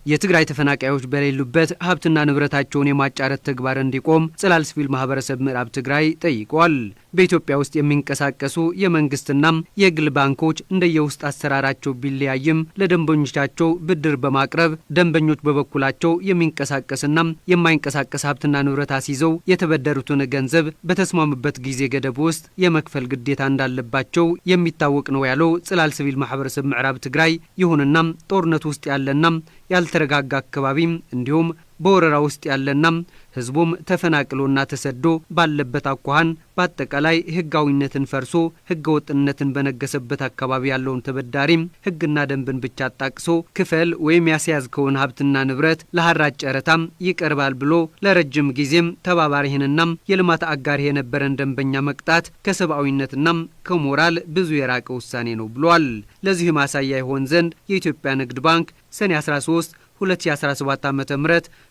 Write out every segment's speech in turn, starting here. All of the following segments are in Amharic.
የትግራይ ተፈናቃዮች በሌሉበት ሀብትና ንብረታቸውን የማጫረት ተግባር እንዲቆም ጽላል ሲቪል ማህበረሰብ ምዕራብ ትግራይ ጠይቋል። በኢትዮጵያ ውስጥ የሚንቀሳቀሱ የመንግስትና የግል ባንኮች እንደየውስጥ አሰራራቸው ቢለያይም ለደንበኞቻቸው ብድር በማቅረብ ደንበኞች በበኩላቸው የሚንቀሳቀስና የማይንቀሳቀስ ሀብትና ንብረት አስይዘው የተበደሩትን ገንዘብ በተስማሙበት ጊዜ ገደብ ውስጥ የመክፈል ግዴታ እንዳለባቸው የሚታወቅ ነው ያለው ጽላል ሲቪል ማህበረሰብ ምዕራብ ትግራይ። ይሁንና ጦርነት ውስጥ ያለና ያልተረጋጋ አካባቢ እንዲሁም በወረራ ውስጥ ያለና ህዝቡም ተፈናቅሎና ተሰዶ ባለበት አኳኋን በአጠቃላይ ህጋዊነትን ፈርሶ ህገወጥነትን በነገሰበት አካባቢ ያለውን ተበዳሪ ህግና ደንብን ብቻ አጣቅሶ ክፈል ወይም ያስያዝከውን ሀብትና ንብረት ለሐራጅ ጨረታ ይቀርባል ብሎ ለረጅም ጊዜም ተባባሪህንና የልማት አጋር የነበረን ደንበኛ መቅጣት ከሰብአዊነትና ከሞራል ብዙ የራቀ ውሳኔ ነው ብሏል። ለዚህ ማሳያ ይሆን ዘንድ የኢትዮጵያ ንግድ ባንክ ሰኔ 13 2017 ዓ.ም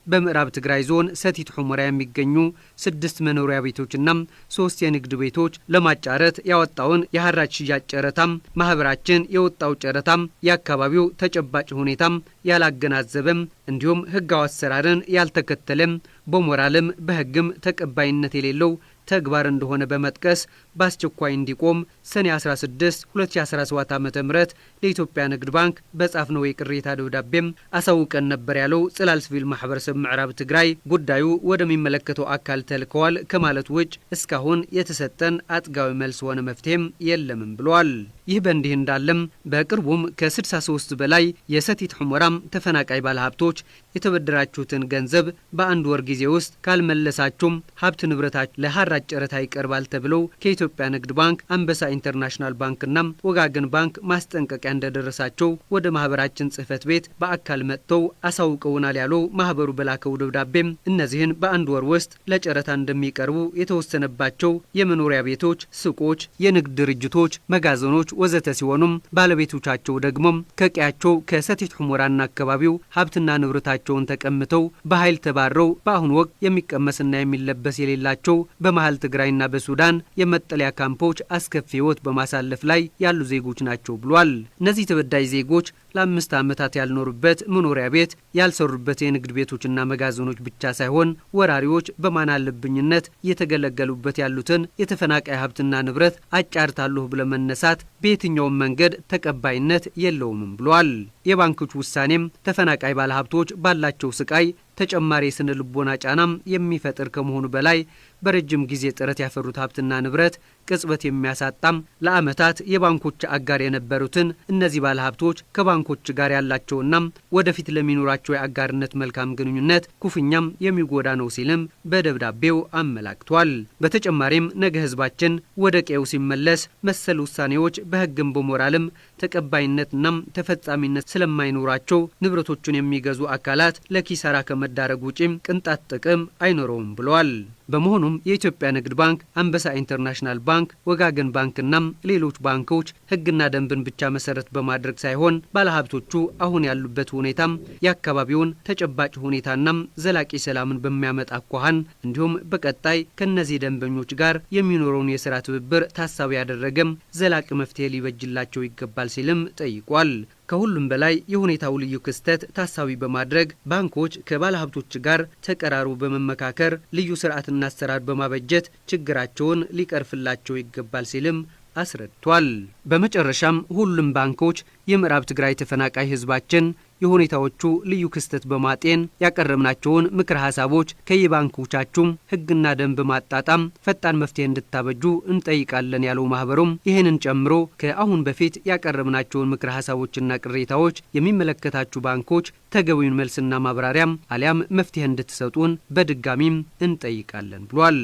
በምዕራብ ትግራይ ዞን ሰቲት ሁመራ የሚገኙ 6 መኖሪያ ቤቶችና 3 የንግድ ቤቶች ለማጫረት ያወጣውን የሐራጅ ሽያጭ ጨረታ ማህበራችን የወጣው ጨረታ የአካባቢው ተጨባጭ ሁኔታ ያላገናዘበም እንዲሁም ህጋዊ አሰራርን ያልተከተለም በሞራልም በህግም ተቀባይነት የሌለው ተግባር እንደሆነ በመጥቀስ በአስቸኳይ እንዲቆም ሰኔ 16 2017 ዓ.ም ለኢትዮጵያ ንግድ ባንክ በጻፍነው የቅሬታ ደብዳቤም አሳውቀን ነበር ያለው ጽላል ሲቪል ማህበረሰብ ምዕራብ ትግራይ ጉዳዩ ወደሚመለከተው አካል ተልከዋል ከማለት ውጭ እስካሁን የተሰጠን አጥጋዊ መልስ ሆነ መፍትሄም የለምም ብሏል። ይህ በእንዲህ እንዳለም በቅርቡም ከ63 በላይ የሰቲት ሁመራም ተፈናቃይ ባለሀብቶች የተበደራችሁትን ገንዘብ በአንድ ወር ጊዜ ውስጥ ካልመለሳችሁም ሀብት ንብረታችሁ ለሐራጅ ጨረታ ይቀርባል ተብለው ከኢትዮጵያ ንግድ ባንክ፣ አንበሳ ኢንተርናሽናል ባንክና ወጋገን ባንክ ማስጠንቀቂያ እንደደረሳቸው ወደ ማህበራችን ጽህፈት ቤት በአካል መጥተው አሳውቀውናል ያለው ማህበሩ በላከው ደብዳቤም እነዚህን በአንድ ወር ውስጥ ለጨረታ እንደሚቀርቡ የተወሰነባቸው የመኖሪያ ቤቶች፣ ሱቆች፣ የንግድ ድርጅቶች፣ መጋዘኖች ወዘተ ሲሆኑም ባለቤቶቻቸው ደግሞ ከቀያቸው ከሰቲት ሁመራና አካባቢው ሀብትና ንብረታቸውን ተቀምተው በኃይል ተባረው በአሁኑ ወቅት የሚቀመስና የሚለበስ የሌላቸው በመሃል ትግራይና በሱዳን የመጠለያ ካምፖች አስከፊ ህይወት በማሳለፍ ላይ ያሉ ዜጎች ናቸው ብሏል። እነዚህ ተበዳይ ዜጎች ለ5 ዓመታት ያልኖሩበት መኖሪያ ቤት ያልሰሩበት የንግድ ቤቶችና መጋዘኖች ብቻ ሳይሆን ወራሪዎች በማናለብኝነት እየተገለገሉበት ያሉትን የተፈናቃይ ሀብትና ንብረት አጫርታለሁ ብለ መነሳት በየትኛውም መንገድ ተቀባይነት የለውም ብሏል። የባንኮች ውሳኔም ተፈናቃይ ባለሀብቶች ባላቸው ስቃይ ተጨማሪ ስነ ልቦና ጫናም የሚፈጥር ከመሆኑ በላይ በረጅም ጊዜ ጥረት ያፈሩት ሀብትና ንብረት ቅጽበት የሚያሳጣም ለአመታት የባንኮች አጋር የነበሩትን እነዚህ ባለሀብቶች ከባንኮች ጋር ያላቸውና ወደፊት ለሚኖራቸው የአጋርነት መልካም ግንኙነት ኩፍኛም የሚጎዳ ነው ሲልም በደብዳቤው አመላክቷል። በተጨማሪም ነገ ህዝባችን ወደ ቀዬው ሲመለስ መሰል ውሳኔዎች በህግም በሞራልም ተቀባይነትና ተፈጻሚነት ስለማይኖራቸው ንብረቶቹን የሚገዙ አካላት ለኪሳራ ከመዳረግ ውጪም ቅንጣት ጥቅም አይኖረውም ብለዋል። በመሆኑም የኢትዮጵያ ንግድ ባንክ፣ አንበሳ ኢንተርናሽናል ባንክ፣ ወጋገን ባንክና ሌሎች ባንኮች ህግና ደንብን ብቻ መሰረት በማድረግ ሳይሆን ባለሀብቶቹ አሁን ያሉበት ሁኔታም የአካባቢውን ተጨባጭ ሁኔታና ዘላቂ ሰላምን በሚያመጣ አኳኋን እንዲሁም በቀጣይ ከነዚህ ደንበኞች ጋር የሚኖረውን የስራ ትብብር ታሳቢ ያደረገም ዘላቂ መፍትሄ ሊበጅላቸው ይገባል ሲልም ጠይቋል። ከሁሉም በላይ የሁኔታው ልዩ ክስተት ታሳቢ በማድረግ ባንኮች ከባለሀብቶች ጋር ተቀራሩ በመመካከር ልዩ ስርዓትና አሰራር በማበጀት ችግራቸውን ሊቀርፍላቸው ይገባል ሲልም አስረድቷል። በመጨረሻም ሁሉም ባንኮች የምዕራብ ትግራይ ተፈናቃይ ህዝባችን የሁኔታዎቹ ልዩ ክስተት በማጤን ያቀረብናቸውን ምክር ሀሳቦች ከየባንኮቻችሁ ህግና ደንብ ማጣጣም ፈጣን መፍትሄ እንድታበጁ እንጠይቃለን ያለው ማህበሩም ይህንን ጨምሮ ከአሁን በፊት ያቀረብናቸውን ምክር ሀሳቦችና ቅሬታዎች የሚመለከታችሁ ባንኮች ተገቢውን መልስና ማብራሪያም አሊያም መፍትሄ እንድትሰጡን በድጋሚም እንጠይቃለን ብሏል።